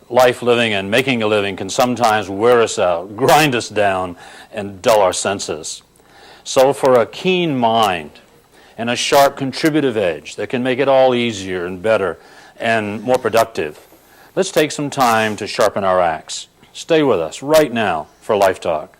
life living and making a living can sometimes wear us out, grind us down, and dull our senses. So for a keen mind and a sharp contributive edge that can make it all easier and better and more productive, let's take some time to sharpen our axe. Stay with us right now for Life Talk.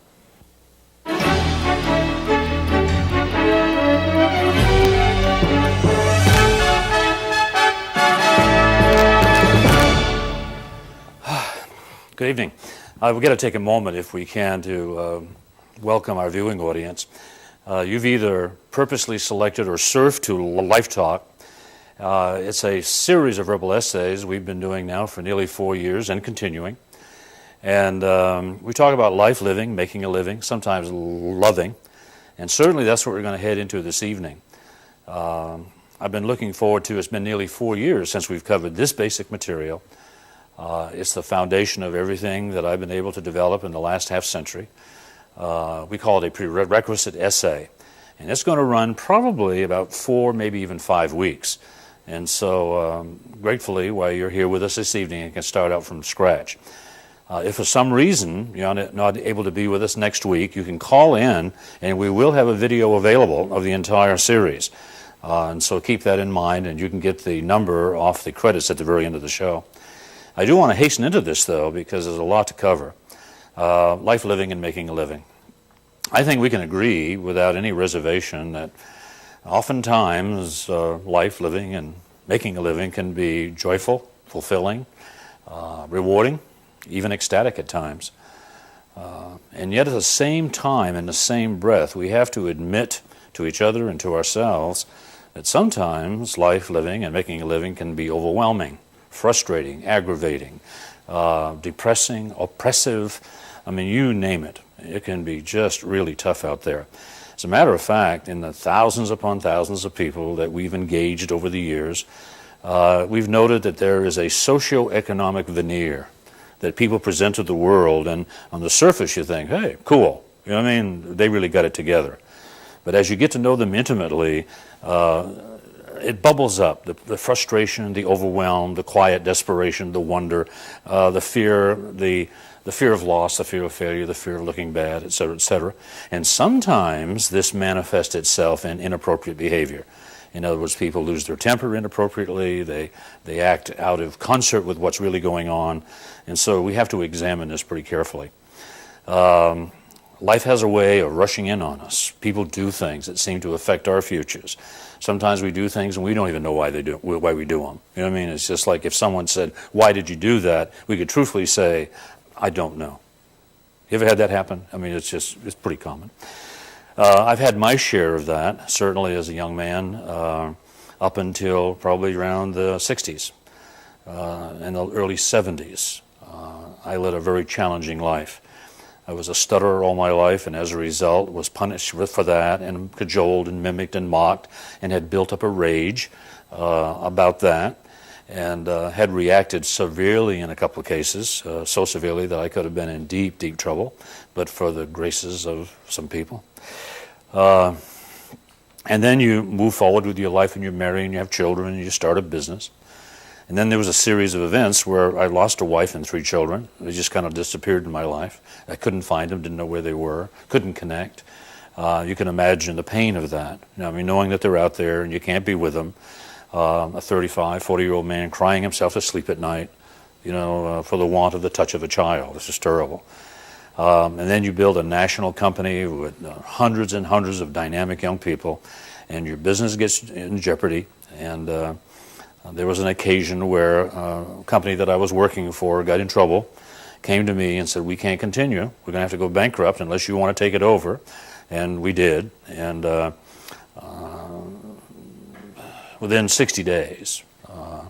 Good evening. We've got to take a moment, if we can, to welcome our viewing audience. You've either purposely selected or surfed to Life Talk. It's a series of verbal essays we've been doing now for nearly 4 years and continuing. And we talk about life living, making a living, sometimes loving. And certainly that's what we're going to head into this evening. I've been looking forward to, it's been nearly 4 years since we've covered this basic material. It's the foundation of everything that I've been able to develop in the last half century. We call it a prerequisite essay. And it's going to run probably about 4, maybe even 5 weeks. And so gratefully, while you're here with us this evening, you can start out from scratch. If for some reason you're not able to be with us next week, you can call in and we will have a video available of the entire series. And so keep that in mind, and you can get the number off the credits at the very end of the show. I do want to hasten into this, though, because there's a lot to cover. Life living and making a living. I think we can agree without any reservation that oftentimes life living and making a living can be joyful, fulfilling, rewarding, even ecstatic at times. And yet at the same time, in the same breath, we have to admit to each other and to ourselves that sometimes life living and making a living can be overwhelming, frustrating, aggravating, depressing, oppressive. I mean, you name it. It can be just really tough out there. As a matter of fact, in the thousands upon thousands of people that we've engaged over the years, we've noted that there is a socioeconomic veneer that people present to the world, and on the surface you think, hey, cool. You know what I mean? They really got it together. But as you get to know them intimately, it bubbles up, the frustration, the overwhelm, the quiet desperation, the wonder, the fear, the fear of loss, the fear of failure, the fear of looking bad, et cetera, et cetera. And sometimes this manifests itself in inappropriate behavior. In other words, people lose their temper inappropriately, they act out of concert with what's really going on, and so we have to examine this pretty carefully. Life has a way of rushing in on us. People do things that seem to affect our futures. Sometimes we do things and we don't even know why we do them. You know what I mean? It's just like if someone said, why did you do that? We could truthfully say, I don't know. You ever had that happen? I mean, it's pretty common. I've had my share of that, certainly as a young man, up until probably around the 60s and the early 70s. I led a very challenging life. I was a stutterer all my life, and as a result was punished for that and cajoled and mimicked and mocked, and had built up a rage about that, and had reacted severely in a couple of cases, so severely that I could have been in deep, deep trouble, but for the graces of some people. And then you move forward with your life, and you marry, and you have children, and you start a business. And then there was a series of events where I lost a wife and 3 children. They just kind of disappeared in my life. I couldn't find them, didn't know where they were, couldn't connect. You can imagine the pain of that. You know, I mean, knowing that they're out there and you can't be with them. A 35, 40-year-old man crying himself to sleep at night, you know, for the want of the touch of a child. It's just terrible. And then you build a national company with hundreds and hundreds of dynamic young people, and your business gets in jeopardy. And there was an occasion where a company that I was working for got in trouble, came to me and said, we can't continue. We're going to have to go bankrupt unless you want to take it over. And we did. And within 60 days, a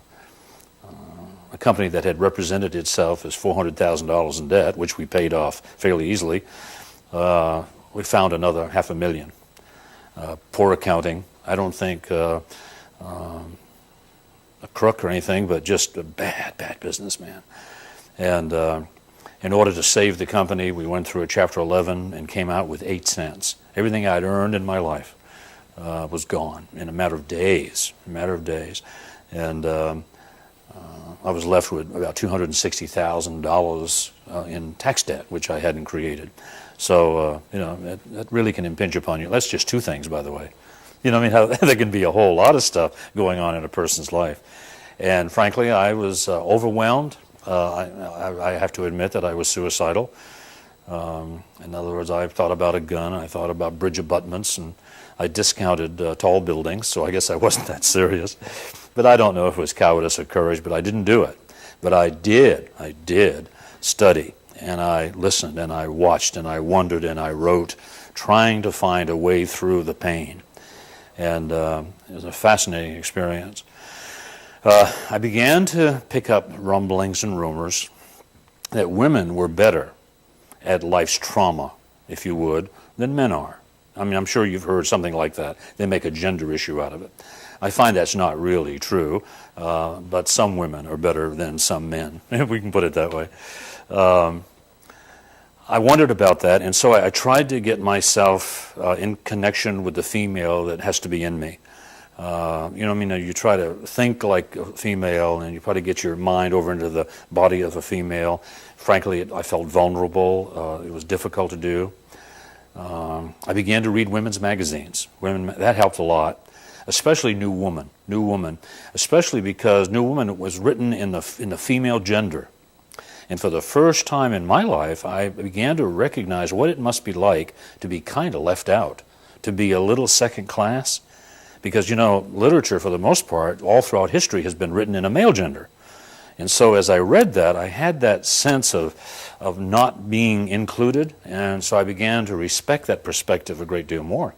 company that had represented itself as $400,000 in debt, which we paid off fairly easily, we found another $500,000. Poor accounting. I don't think a crook or anything, but just a bad businessman. And in order to save the company, we went through a Chapter 11 and came out with 8 cents. Everything I'd earned in my life was gone in a matter of days. And I was left with about $260,000 in tax debt, which I hadn't created. So, that really can impinge upon you. That's just two things, by the way. How there can be a whole lot of stuff going on in a person's life. And frankly, I was overwhelmed. I have to admit that I was suicidal. In other words, I thought about a gun, I thought about bridge abutments, and I discounted tall buildings, so I guess I wasn't that serious. But I don't know if it was cowardice or courage, but I didn't do it. But I did study, and I listened, and I watched, and I wondered, and I wrote, trying to find a way through the pain. And it was a fascinating experience. I began to pick up rumblings and rumors that women were better at life's trauma, if you would, than men are. I'm sure you've heard something like that. They make a gender issue out of it. I find that's not really true, but some women are better than some men, if we can put it that way. I wondered about that, and so I tried to get myself in connection with the female that has to be in me. You try to think like a female, and you try to get your mind over into the body of a female. Frankly, I felt vulnerable. It was difficult to do. I began to read women's magazines. That helped a lot, especially New Woman, especially because New Woman was written in the female gender. And for the first time in my life, I began to recognize what it must be like to be kind of left out, to be a little second class. Because, literature, for the most part, all throughout history has been written in a male gender. And so as I read that, I had that sense of not being included, and so I began to respect that perspective a great deal more.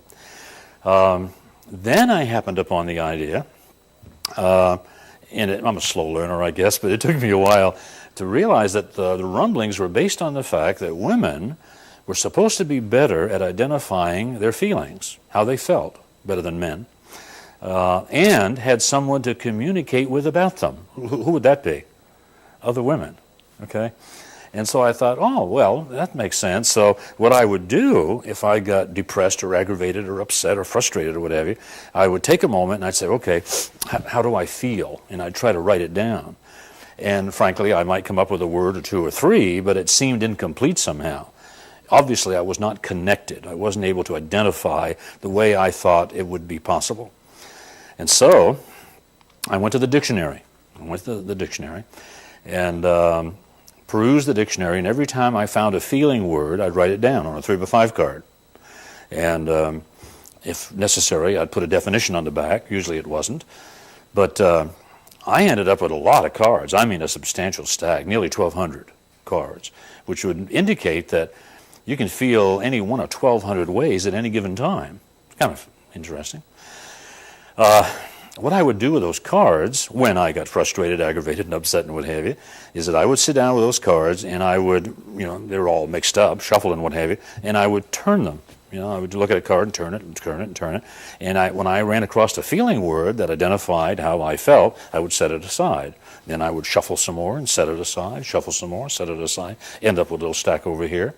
Then I happened upon the idea, and I'm a slow learner, I guess, but it took me a while to realize that the rumblings were based on the fact that women were supposed to be better at identifying their feelings, how they felt, better than men. And had someone to communicate with about them. Who would that be? Other women, okay? And so I thought, oh, well, that makes sense. So what I would do if I got depressed or aggravated or upset or frustrated or whatever, I would take a moment and I'd say, okay, how do I feel? And I'd try to write it down. And frankly, I might come up with a word or two or three, but it seemed incomplete somehow. Obviously, I was not connected. I wasn't able to identify the way I thought it would be possible. And so I went to the dictionary. And perused the dictionary, and every time I found a feeling word, I'd write it down on a 3x5 card. And if necessary, I'd put a definition on the back. Usually it wasn't. But I ended up with a lot of cards. I mean a substantial stack, nearly 1,200 cards, which would indicate that you can feel any one of 1,200 ways at any given time. It's kind of interesting. What I would do with those cards when I got frustrated, aggravated, and upset and what have you, is that I would sit down with those cards and I would, they were all mixed up, shuffled and what have you, and I would turn them. I would look at a card and turn it and turn it and turn it. And when I ran across a feeling word that identified how I felt, I would set it aside. Then I would shuffle some more and set it aside, shuffle some more, set it aside, end up with a little stack over here.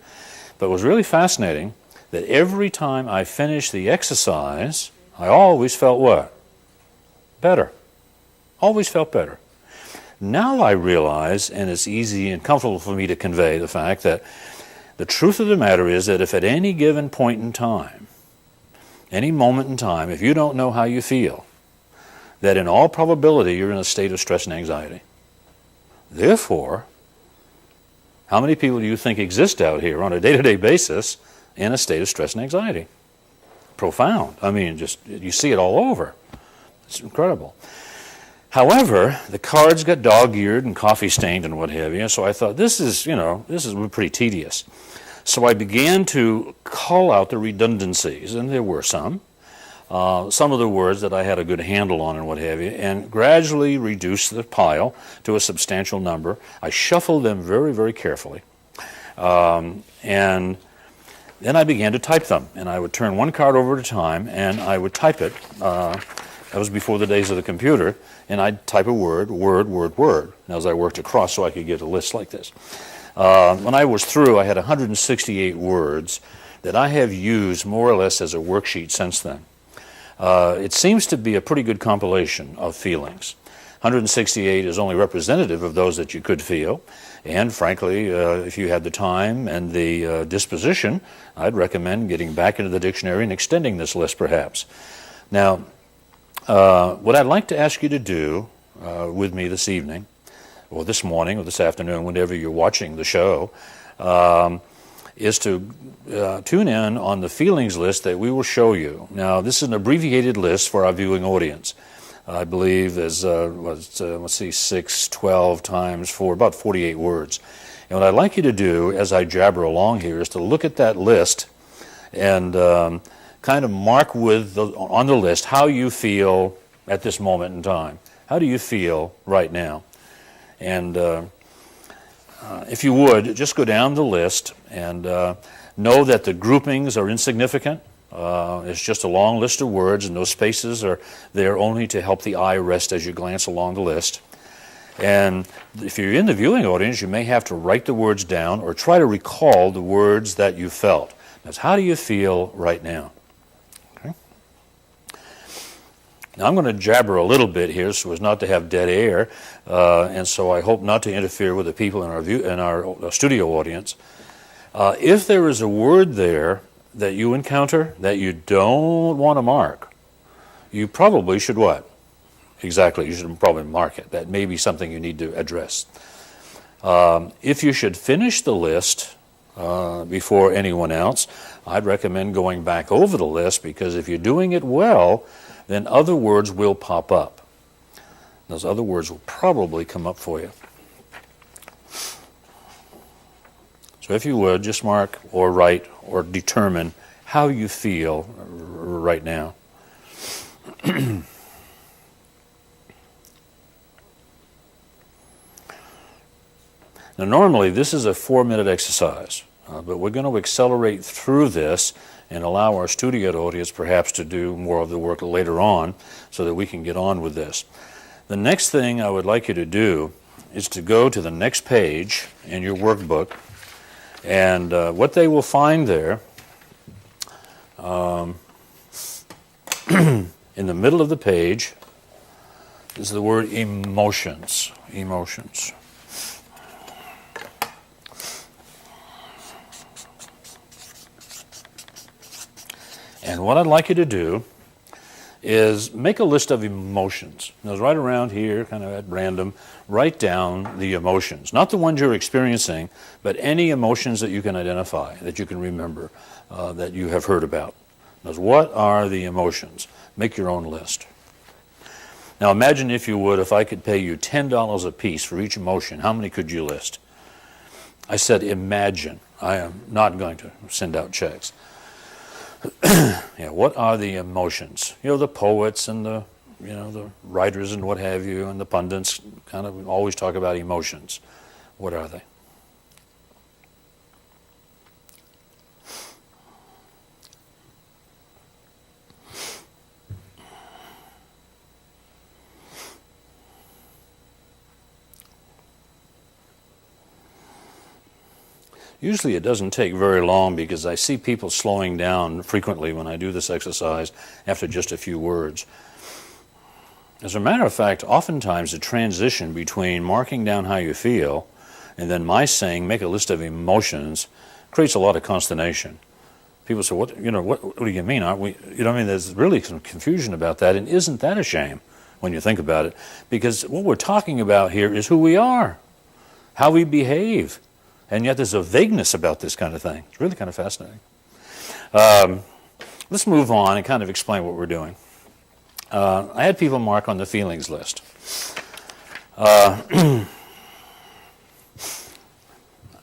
But it was really fascinating that every time I finished the exercise, I always felt what? Better. Always felt better. Now I realize, and it's easy and comfortable for me to convey the fact that the truth of the matter is that if at any given point in time, any moment in time, if you don't know how you feel, that in all probability you're in a state of stress and anxiety. Therefore, how many people do you think exist out here on a day-to-day basis in a state of stress and anxiety? Profound. I mean, just you see it all over. It's incredible. However, the cards got dog-eared and coffee-stained and what have you, so I thought, this is pretty tedious. So I began to call out the redundancies, and there were some of the words that I had a good handle on and what have you, and gradually reduced the pile to a substantial number. I shuffled them very, very carefully, and then I began to type them, and I would turn one card over at a time, and I would type it. That was before the days of the computer, and I'd type a word, and as I worked across so I could get a list like this. When I was through, I had 168 words that I have used more or less as a worksheet since then. It seems to be a pretty good compilation of feelings. 168 is only representative of those that you could feel. And frankly, if you had the time and the disposition, I'd recommend getting back into the dictionary and extending this list perhaps. Now, what I'd like to ask you to do with me this evening, or this morning, or this afternoon, whenever you're watching the show, is to tune in on the feelings list that we will show you. Now, this is an abbreviated list for our viewing audience. I believe there's, let's see, 6, 12 times 4, about 48 words. And what I'd like you to do as I jabber along here is to look at that list and kind of mark on the list how you feel at this moment in time. How do you feel right now? And if you would, just go down the list and know that the groupings are insignificant. It's just a long list of words, and those spaces are there only to help the eye rest as you glance along the list. And if you're in the viewing audience, you may have to write the words down or try to recall the words that you felt. That's how do you feel right now? Now, I'm going to jabber a little bit here so as not to have dead air, and so I hope not to interfere with the people in our studio audience. If there is a word there that you encounter that you don't want to mark, you probably should what? Exactly, you should probably mark it. That may be something you need to address. If you should finish the list before anyone else, I'd recommend going back over the list, because if you're doing it well, then other words will pop up. Those other words will probably come up for you. So if you would, just mark or write or determine how you feel right now. Now, normally this is a 4-minute exercise, but we're going to accelerate through this and allow our studio audience perhaps to do more of the work later on so that we can get on with this. The next thing I would like you to do is to go to the next page in your workbook, and what they will find there in the middle of the page is the word emotions. Emotions. And what I'd like you to do is make a list of emotions. Now, right around here, kind of at random, write down the emotions. Not the ones you're experiencing, but any emotions that you can identify, that you can remember, that you have heard about. Now, what are the emotions? Make your own list. Now, imagine, if you would, if I could pay you $10 a piece for each emotion, how many could you list? I said imagine. I am not going to send out checks. Yeah, what are the emotions? You know, the poets and the writers and what have you, and the pundits kind of always talk about emotions. What are they? Usually it doesn't take very long, because I see people slowing down frequently when I do this exercise after just a few words. As a matter of fact, oftentimes the transition between marking down how you feel and then my saying, make a list of emotions, creates a lot of consternation. People say, what do you mean? Aren't we, there's really some confusion about that, and isn't that a shame when you think about it? Because what we're talking about here is who we are, how we behave. And yet there's a vagueness about this kind of thing. It's really kind of fascinating. Let's move on and kind of explain what we're doing. I had people mark on the feelings list.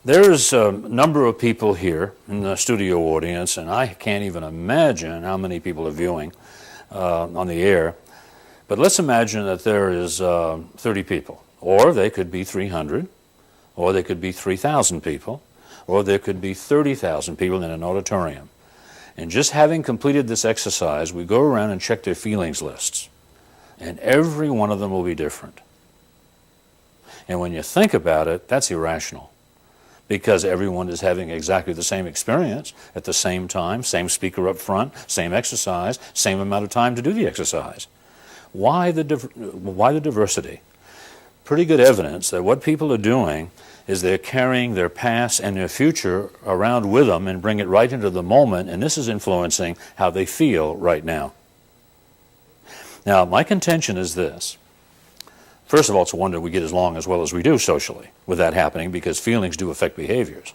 There's a number of people here in the studio audience, and I can't even imagine how many people are viewing on the air. But let's imagine that there is 30 people, or they could be 300. Or there could be 3,000 people, or there could be 30,000 people in an auditorium. And just having completed this exercise, we go around and check their feelings lists. And every one of them will be different. And when you think about it, that's irrational. Because everyone is having exactly the same experience at the same time, same speaker up front, same exercise, same amount of time to do the exercise. Why the diversity? pretty good evidence that what people are doing is they're carrying their past and their future around with them and bring it right into the moment, and this is influencing how they feel right now. Now, my contention is this. First of all, it's a wonder we get as long as well as we do socially with that happening, because feelings do affect behaviors.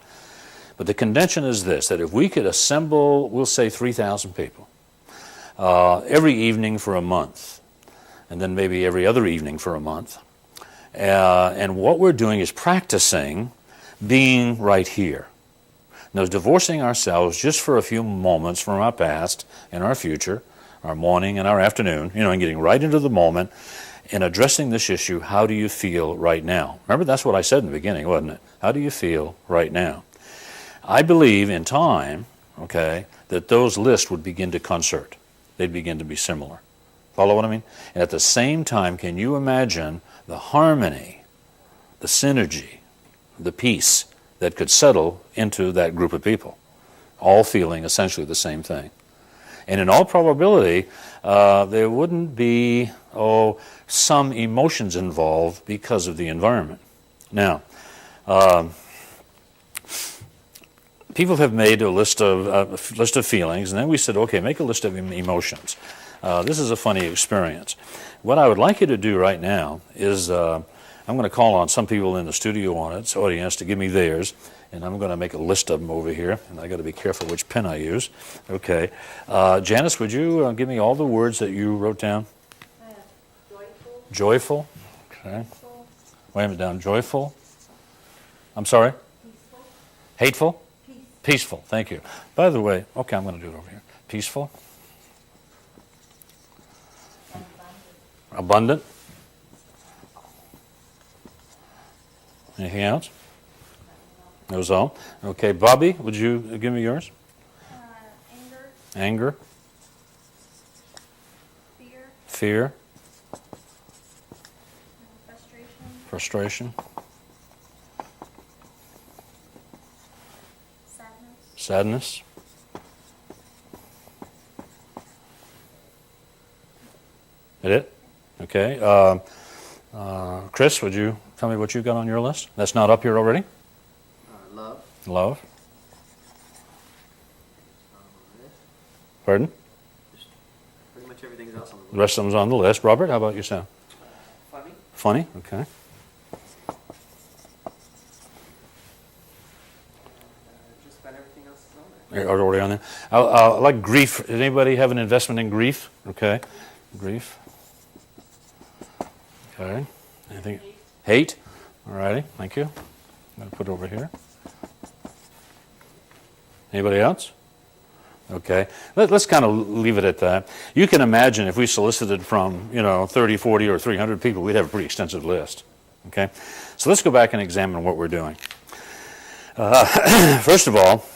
But the contention is this, that if we could assemble, we'll say 3,000 people, every evening for a month, and then maybe every other evening for a month, and what we're doing is practicing being right here. Now, divorcing ourselves just for a few moments from our past and our future, our morning and our afternoon, and getting right into the moment and addressing this issue, how do you feel right now? Remember, that's what I said in the beginning, wasn't it? How do you feel right now? I believe in time, that those lists would begin to concert. They'd begin to be similar. Follow what I mean? And at the same time, can you imagine the harmony, the synergy, the peace that could settle into that group of people, all feeling essentially the same thing? And in all probability, there wouldn't be, some emotions involved because of the environment. Now, people have made a list of feelings, and then we said, okay, make a list of emotions. This is a funny experience. What I would like you to do right now is I'm going to call on some people in the studio audience to give me theirs, and I'm going to make a list of them over here, and I got to be careful which pen I use. Okay. Janice, would you give me all the words that you wrote down? Joyful. Joyful. Okay. Peaceful. Wait a minute down. Joyful. I'm sorry? Peaceful. Hateful? Peace. Peaceful. Thank you. By the way, okay, I'm going to do it over here. Peaceful. Abundant. Anything else? That was all. Okay, Bobby, would you give me yours? Anger. Anger. Fear. Fear. Frustration. Frustration. Sadness. Sadness. That it? Okay. Chris, would you tell me what you got on your list? That's not up here already? Love. Love. This. Pardon? Just pretty much everything else on the The list. rest of them's on the list. Robert, how about yourself? Funny. Funny? Okay. Just about everything else is on there. Are already on there. I like grief. Does anybody have an investment in grief? Okay. Grief. Okay. Anything? Hate. All righty. Thank you. I'm going to put it over here. Anybody else? Okay. Let's kind of leave it at that. You can imagine if we solicited from, 30, 40, or 300 people, we'd have a pretty extensive list. Okay. So let's go back and examine what we're doing. First of all,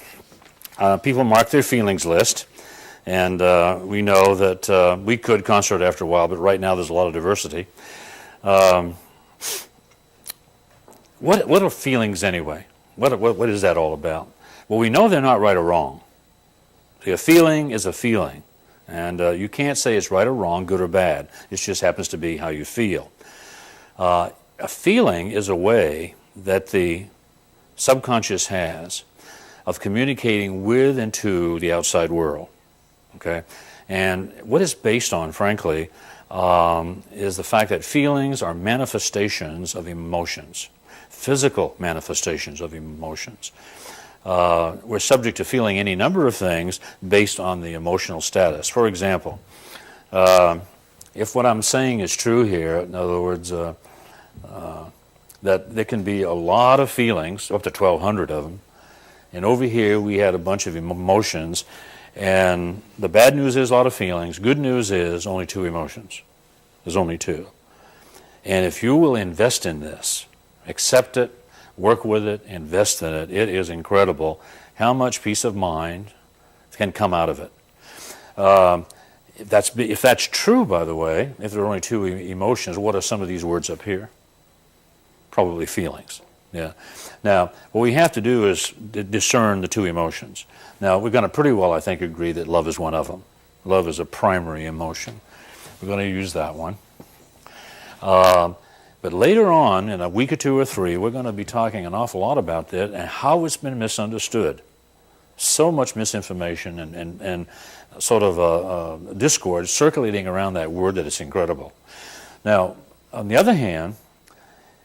people mark their feelings list. And we know that we could concert after a while, but right now there's a lot of diversity. What are feelings anyway? What is that all about? Well, we know they're not right or wrong. See, a feeling is a feeling. And you can't say it's right or wrong, good or bad. It just happens to be how you feel. A feeling is a way that the subconscious has of communicating with and to the outside world. Okay? And what it's based on, frankly, is the fact that feelings are manifestations of emotions, physical manifestations of emotions. We're subject to feeling any number of things based on the emotional status. For example, if what I'm saying is true here, in other words, that there can be a lot of feelings, up to 1,200 of them, and over here we had a bunch of emotions. And the bad news is a lot of feelings. Good news is only 2 emotions. There's only 2. And if you will invest in this, accept it, work with it, invest in it, it is incredible how much peace of mind can come out of it. If that's true, by the way, if there are only 2 emotions, what are some of these words up here? Probably feelings. Yeah. Now, what we have to do is discern the 2 emotions. Now, we're going to pretty well, I think, agree that love is one of them. Love is a primary emotion. We're going to use that one. But later on, in a week or two or three, we're going to be talking an awful lot about that and how it's been misunderstood. So much misinformation and sort of discord circulating around that word that it's incredible. Now, on the other hand,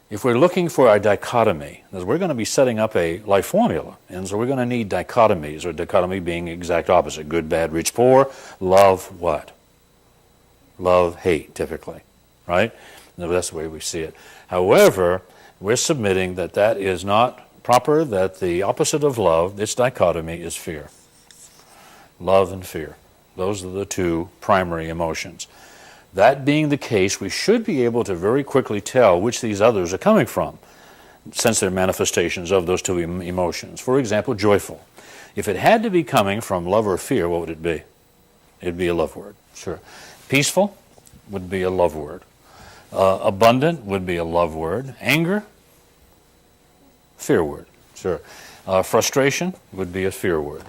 if we're looking for a dichotomy, we're going to be setting up a life formula, and so we're going to need dichotomies, or dichotomy being the exact opposite: good, bad, rich, poor, love, what? Love, hate, typically, right? No, that's the way we see it. However, we're submitting that that is not proper, that the opposite of love, this dichotomy, is fear. Love and fear. Those are the two primary emotions. That being the case, we should be able to very quickly tell which these others are coming from, since they're manifestations of those two emotions. For example, joyful. If it had to be coming from love or fear, what would it be? It'd be a love word, sure. Peaceful would be a love word. Abundant would be a love word. Anger, fear word, sure. Frustration would be a fear word.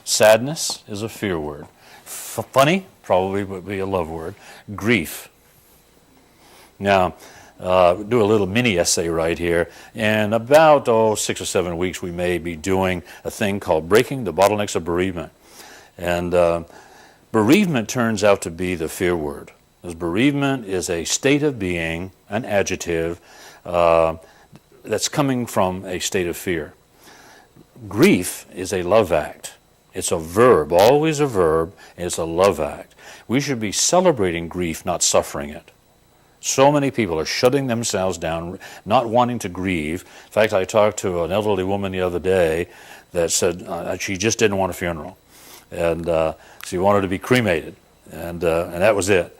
Sadness is a fear word. Funny probably would be a love word. Grief. Now, do a little mini essay right here. In about 6 or 7 weeks, we may be doing a thing called Breaking the Bottlenecks of Bereavement. And bereavement turns out to be the fear word. Because bereavement is a state of being, an adjective, that's coming from a state of fear. Grief is a love act. It's a verb, always a verb, and it's a love act. We should be celebrating grief, not suffering it. So many people are shutting themselves down, not wanting to grieve. In fact, I talked to an elderly woman the other day that said she just didn't want a funeral. And she wanted to be cremated, and that was it.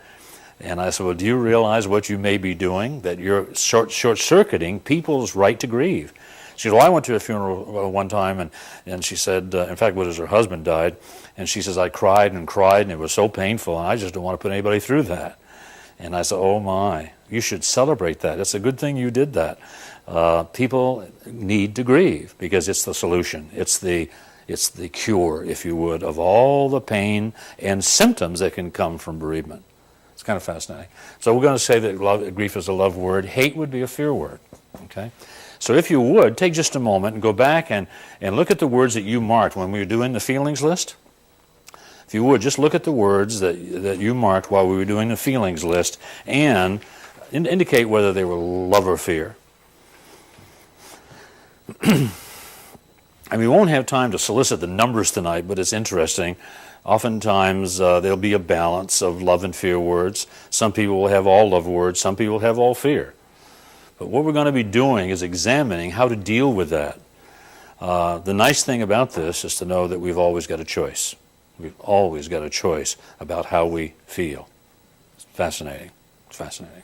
And I said, well, do you realize what you may be doing? That you're short-circuiting people's right to grieve. She said, well, I went to a funeral one time, and she said, in fact, it was her husband died, and she says, I cried, and it was so painful, and I just don't want to put anybody through that. And I said, oh my, you should celebrate that. It's a good thing you did that. People need to grieve because it's the solution. It's the cure, if you would, of all the pain and symptoms that can come from bereavement. It's kind of fascinating. So we're going to say that grief is a love word. Hate would be a fear word. Okay? So if you would, take just a moment and go back and look at the words that you marked when we were doing the feelings list. If you would, just look at the words that you marked while we were doing the feelings list and indicate whether they were love or fear. And we won't have time to solicit the numbers tonight, but it's interesting. Oftentimes there'll be a balance of love and fear words. Some people will have all love words, some people will have all fear. But what we're going to be doing is examining how to deal with that. The nice thing about this is to know that we've always got a choice. We've always got a choice about how we feel. It's fascinating. It's fascinating.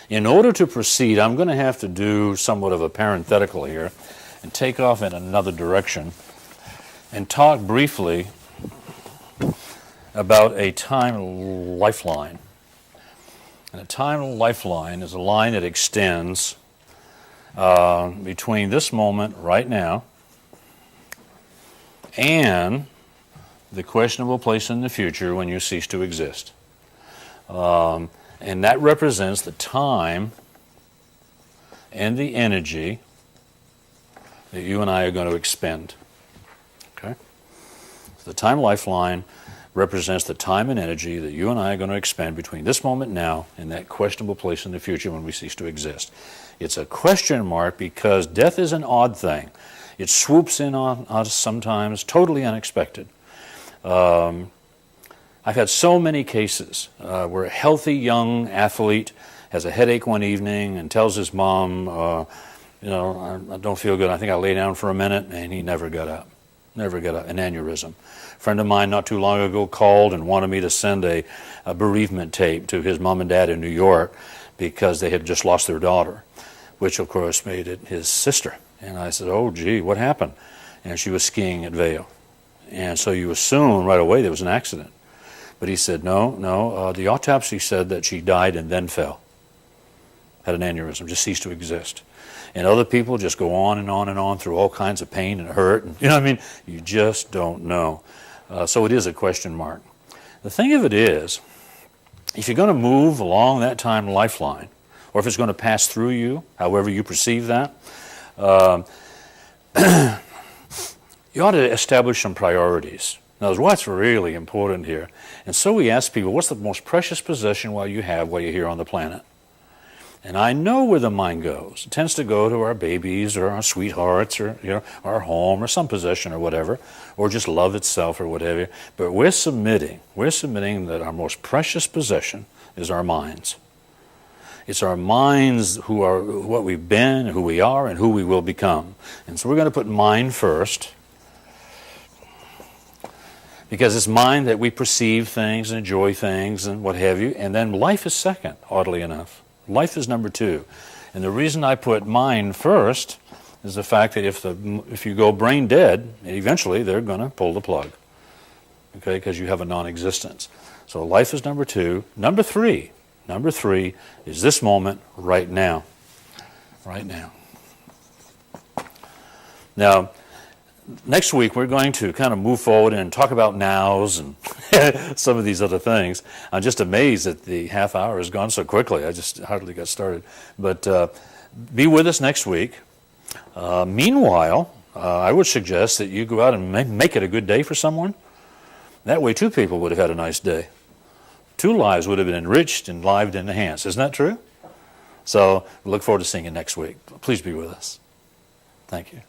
In order to proceed, I'm going to have to do somewhat of a parenthetical here and take off in another direction and talk briefly about a time lifeline. And a time lifeline is a line that extends between this moment right now and the questionable place in the future when you cease to exist. And that represents the time and the energy that you and I are going to expend. Okay? So the time lifeline represents the time and energy that you and I are going to expend between this moment now and that questionable place in the future when we cease to exist. It's a question mark because death is an odd thing. It swoops in on us sometimes, totally unexpected. I've had so many cases where a healthy young athlete has a headache one evening and tells his mom, I don't feel good. I think I'll lay down for a minute, and he never got up. Never got up. An aneurysm. A friend of mine not too long ago called and wanted me to send a bereavement tape to his mom and dad in New York because they had just lost their daughter, which of course made it his sister. And I said, oh gee, what happened? And she was skiing at Vail. And so you assume right away there was an accident. But he said, no, the autopsy said that she died and then fell. Had an aneurysm, just ceased to exist. And other people just go on and on and on through all kinds of pain and hurt. And, you just don't know. So it is a question mark. The thing of it is if you're going to move along that time lifeline, or if it's going to pass through you, however you perceive that, you ought to establish some priorities. Now, what's really important here? And so we ask people, what's the most precious possession while you have while you're here on the planet? And I know where the mind goes. It tends to go to our babies or our sweethearts or our home or some possession or whatever, or just love itself or whatever. But we're submitting that our most precious possession is our minds. It's our minds who are what we've been, who we are, and who we will become. And so we're going to put mind first, because it's mind that we perceive things and enjoy things and what have you. And then life is second, oddly enough. Life is number two. And the reason I put mind first is the fact that if you go brain dead, eventually they're going to pull the plug, okay, because you have a non-existence. So life is number two. Number three is this moment right now. Right now. Now, next week we're going to kind of move forward and talk about nows and some of these other things. I'm just amazed that the half hour has gone so quickly. I just hardly got started. But be with us next week. Meanwhile, I would suggest that you go out and make it a good day for someone. That way 2 people would have had a nice day. 2 lives would have been enriched and lived and enhanced. Isn't that true? So we look forward to seeing you next week. Please be with us. Thank you.